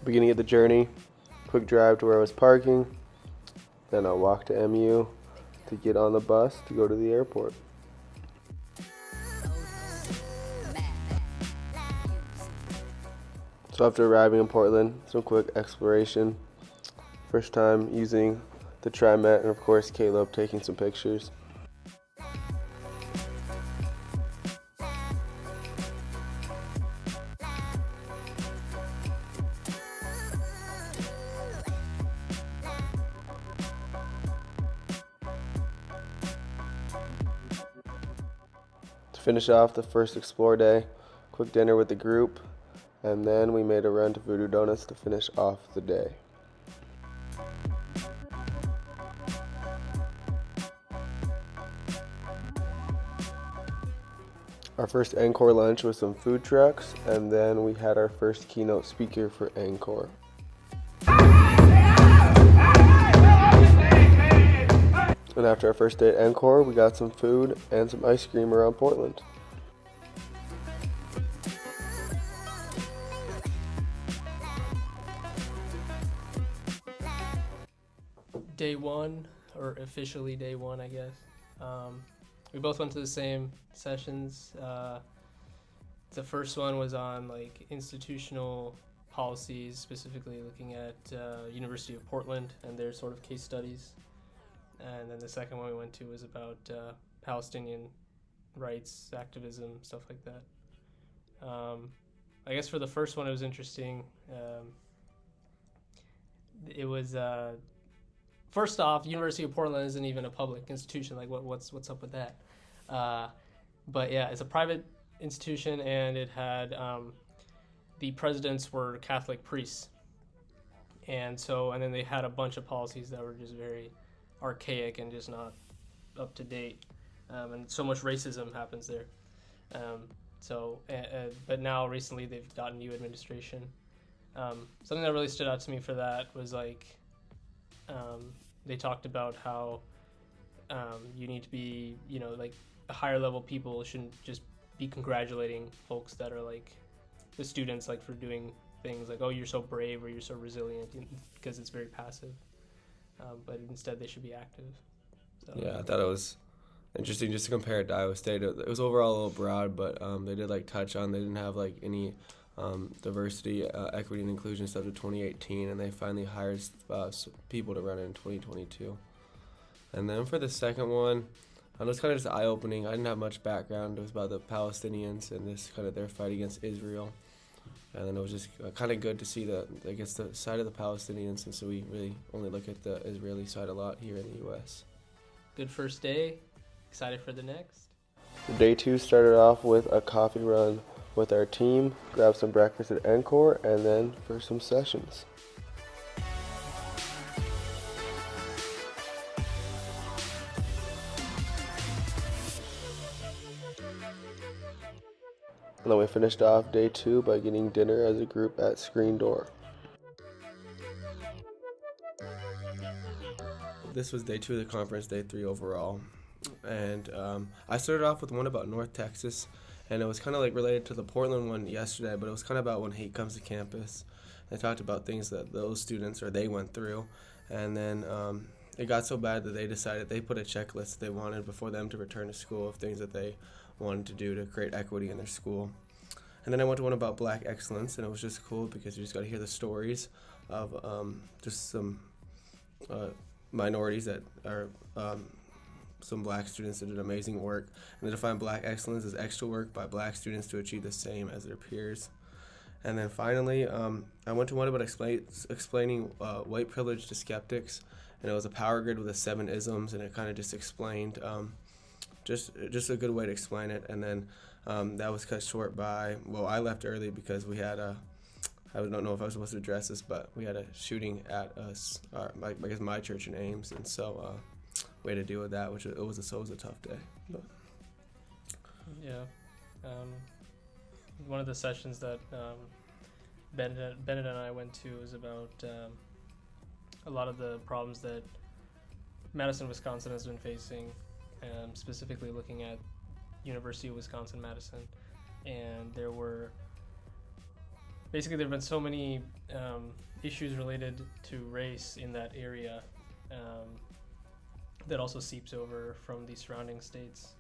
Beginning of the journey, quick drive to where I was parking, then I'll walk to MU to get on the bus to go to the airport. So after arriving in Portland, some quick exploration. First time using the TriMet, and of course Caleb taking some pictures. To finish off the first Explore Day, quick dinner with the group, and then we made a run to Voodoo Donuts to finish off the day. Our first NCORE lunch was some food trucks, and then we had our first keynote speaker for NCORE. And after our first day at NCORE, we got some food and some ice cream around Portland. Day one, or officially day one, I guess. We both went to the same sessions. The first one was on like institutional policies, specifically looking at University of Portland and their sort of case studies. And then the second one we went to was about Palestinian rights, activism, stuff like that. I guess for the first one it was interesting. It was first off, University of Portland isn't even a public institution. Like, what's up with that? But yeah, it's a private institution, and it had the presidents were Catholic priests, and then they had a bunch of policies that were just very archaic and just not up to date, and so much racism happens there. But now recently they've gotten new administration. Something that really stood out to me for that was like. They talked about how you need to be, like higher level people shouldn't just be congratulating folks that are like the students, like for doing things like, oh, you're so brave or you're so resilient, because it's very passive. But instead they should be active. So. Yeah, I thought it was interesting just to compare it to Iowa State. It was overall a little broad, but they did like touch on, they didn't have like any diversity, equity, and inclusion stuff to 2018, and they finally hired people to run it in 2022. And then for the second one, it was kind of just eye-opening. I didn't have much background. It was about the Palestinians and this kind of their fight against Israel. And then it was just kind of good to see the side of the Palestinians, and so we really only look at the Israeli side a lot here in the U.S. Good first day. Excited for the next. Day two started off with a coffee run with our team, grab some breakfast at NCORE, and then for some sessions. And then we finished off day two by getting dinner as a group at Screen Door. This was day two of the conference, day three overall. And I started off with one about North Texas. And it was kind of like related to the Portland one yesterday, but it was kind of about when hate comes to campus. They talked about things that those students or they went through. And then it got so bad that they decided they put a checklist they wanted before them to return to school of things that they wanted to do to create equity in their school. And then I went to one about Black excellence, and it was just cool because you just got to hear the stories of just some minorities that are some Black students that did amazing work, and they define Black excellence as extra work by Black students to achieve the same as their peers. And then finally, I went to one about explaining white privilege to skeptics, and it was a power grid with the 7 isms, and it kind of just explained just a good way to explain it. And then that was cut short by, I left early because we had I don't know if I was supposed to address this, but we had a shooting at my church in Ames, and so we had to deal with that, which it was a tough day. But. Yeah. One of the sessions that Bennett and I went to was about a lot of the problems that Madison, Wisconsin has been facing, specifically looking at University of Wisconsin-Madison. And there were basically there have been so many issues related to race in that area that also seeps over from the surrounding states,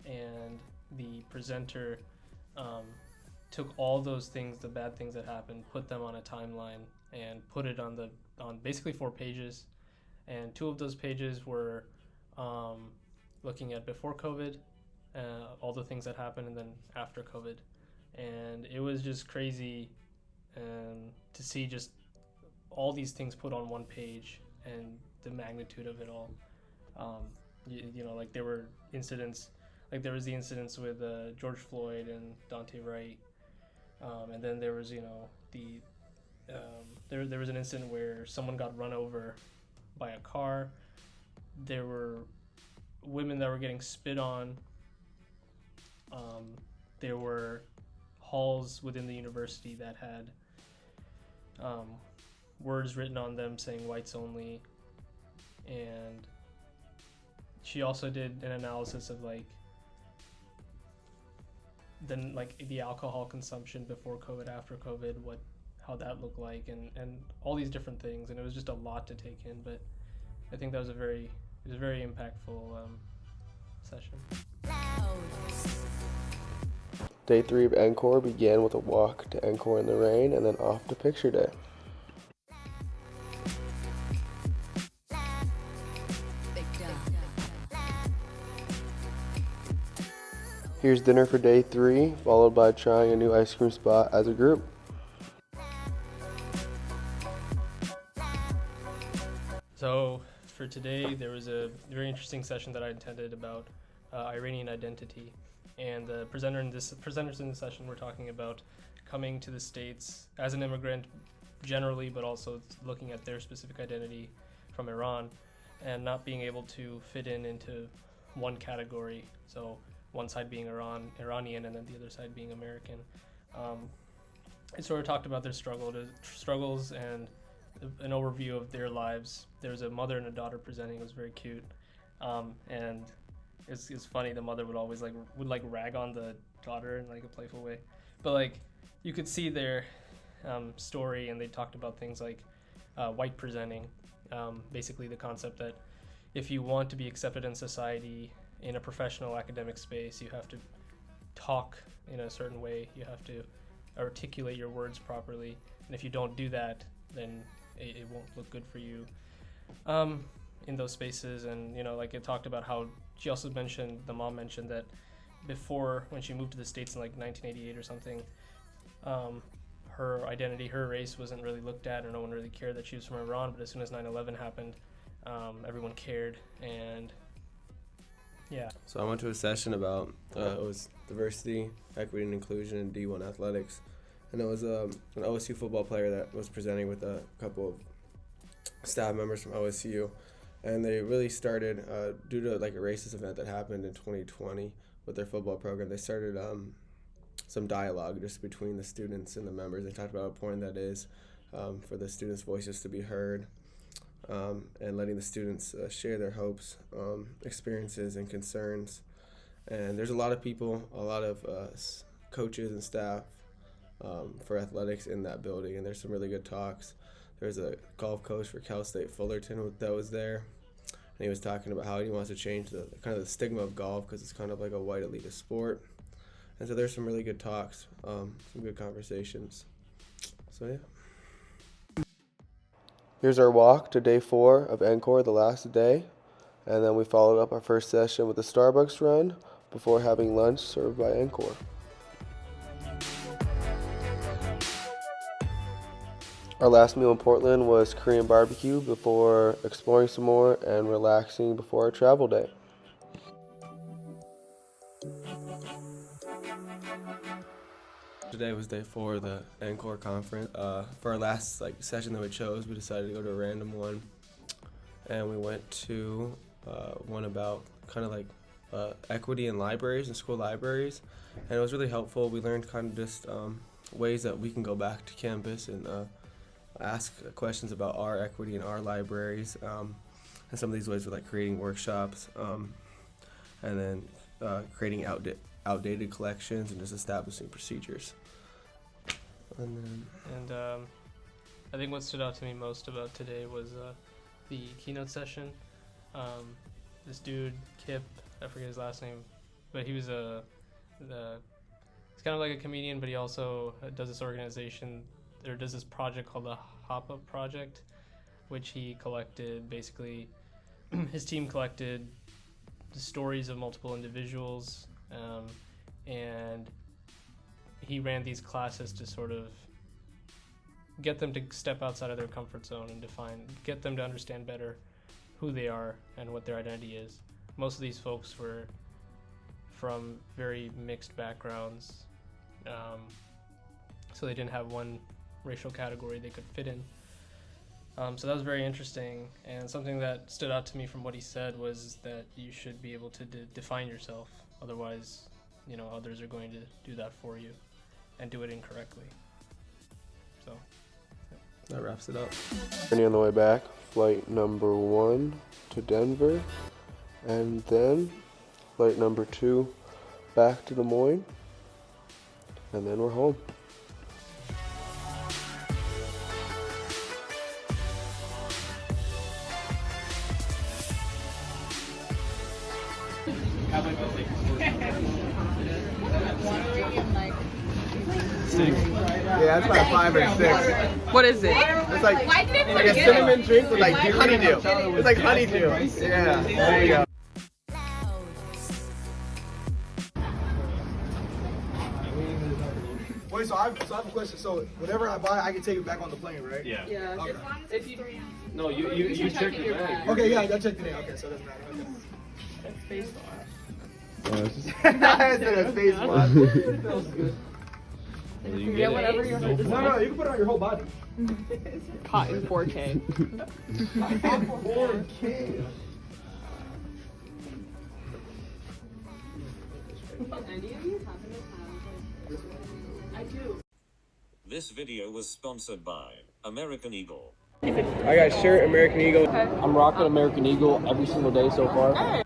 and the presenter took all those things, the bad things that happened, put them on a timeline and put it on basically 4 pages, and 2 of those pages were looking at before COVID, all the things that happened, and then after COVID. And it was just crazy to see just all these things put on one page and the magnitude of it all. You know, like there were incidents, like there was the incidents with George Floyd and Dante Wright, and then there was, you know, there was an incident where someone got run over by a car. There were women that were getting spit on. There were halls within the university that had words written on them saying whites only. And she also did an analysis of like the alcohol consumption before COVID, after COVID, how that looked like, and all these different things. And it was just a lot to take in, but I think that was a very impactful session. Day 3 of NCORE began with a walk to NCORE in the rain and then off to picture day. Here's dinner for day 3, followed by trying a new ice cream spot as a group. So for today, there was a very interesting session that I attended about Iranian identity, and the presenters in the session were talking about coming to the States as an immigrant generally, but also looking at their specific identity from Iran and not being able to fit into one category. So one side being Iranian, and then the other side being American. It sort of talked about their struggles and an overview of their lives. There was a mother and a daughter presenting. It was very cute, and it's funny. The mother would always would rag on the daughter in like a playful way, but like you could see their story, and they talked about things like white presenting. Basically, the concept that if you want to be accepted in society in a professional academic space, you have to talk in a certain way. You have to articulate your words properly, and if you don't do that, then it won't look good for you in those spaces. And you know, like it talked about how she also mentioned, the mom mentioned that before, when she moved to the States in like 1988 or something, her identity, her race wasn't really looked at, or no one really cared that she was from Iran. But as soon as 9/11 happened, everyone cared. And yeah. So I went to a session about it was diversity, equity, and inclusion in D1 athletics, and it was an OSU football player that was presenting with a couple of staff members from OSU, and they really started due to like a racist event that happened in 2020 with their football program. They started some dialogue just between the students and the members. They talked about how important that is for the students' voices to be heard. And letting the students share their hopes, experiences, and concerns. And there's a lot of people, a lot of coaches and staff for athletics in that building, and there's some really good talks. There's a golf coach for Cal State Fullerton that was there, and he was talking about how he wants to change the kind of the stigma of golf, because it's kind of like a white elitist sport. And so there's some really good talks, some good conversations. So yeah. Here's our walk to day 4 of NCORE, the last day, and then we followed up our first session with a Starbucks run before having lunch served by NCORE. Our last meal in Portland was Korean barbecue before exploring some more and relaxing before our travel day. Today was day 4 of the NCORE conference. For our last session that we chose, we decided to go to a random one, and we went to one about kind of equity in libraries and school libraries, and it was really helpful. We learned kind of just ways that we can go back to campus and ask questions about our equity in our libraries, and some of these ways were like creating workshops, and then creating outdated collections and just establishing procedures. And I think what stood out to me most about today was the keynote session. This dude, Kip, I forget his last name, but he was he's kind of like a comedian, but he also does this organization, or does this project called the Hop Up Project, which he collected, basically, his team collected the stories of multiple individuals, and he ran these classes to sort of get them to step outside of their comfort zone and get them to understand better who they are and what their identity is. Most of these folks were from very mixed backgrounds, so they didn't have one racial category they could fit in. So that was very interesting, and something that stood out to me from what he said was that you should be able to define yourself. Otherwise, others are going to do that for you and do it incorrectly. So That wraps it up. Journey on the way back, flight number 1 to Denver, and then flight number 2 back to Des Moines, and then we're home. Yeah, that's about 5 or 6. What is it? It's like a cinnamon drink with like honeydew. It's like honeydew. Yeah, there you go. Wait, so I have a question. So whatever I buy, I can take it back on the plane, right? Yeah. Yeah. Okay. If you No, you checked your bag. Okay, yeah, I checked it in. Okay, so it doesn't matter. Okay. That's baseball. I said a face wash. Yeah, whatever you're No, you can put it on your whole body. caught in 4K. 4K. Any of you happen to have I do. This video was sponsored by American Eagle. I got shirt American Eagle. I'm rocking American Eagle every single day so far.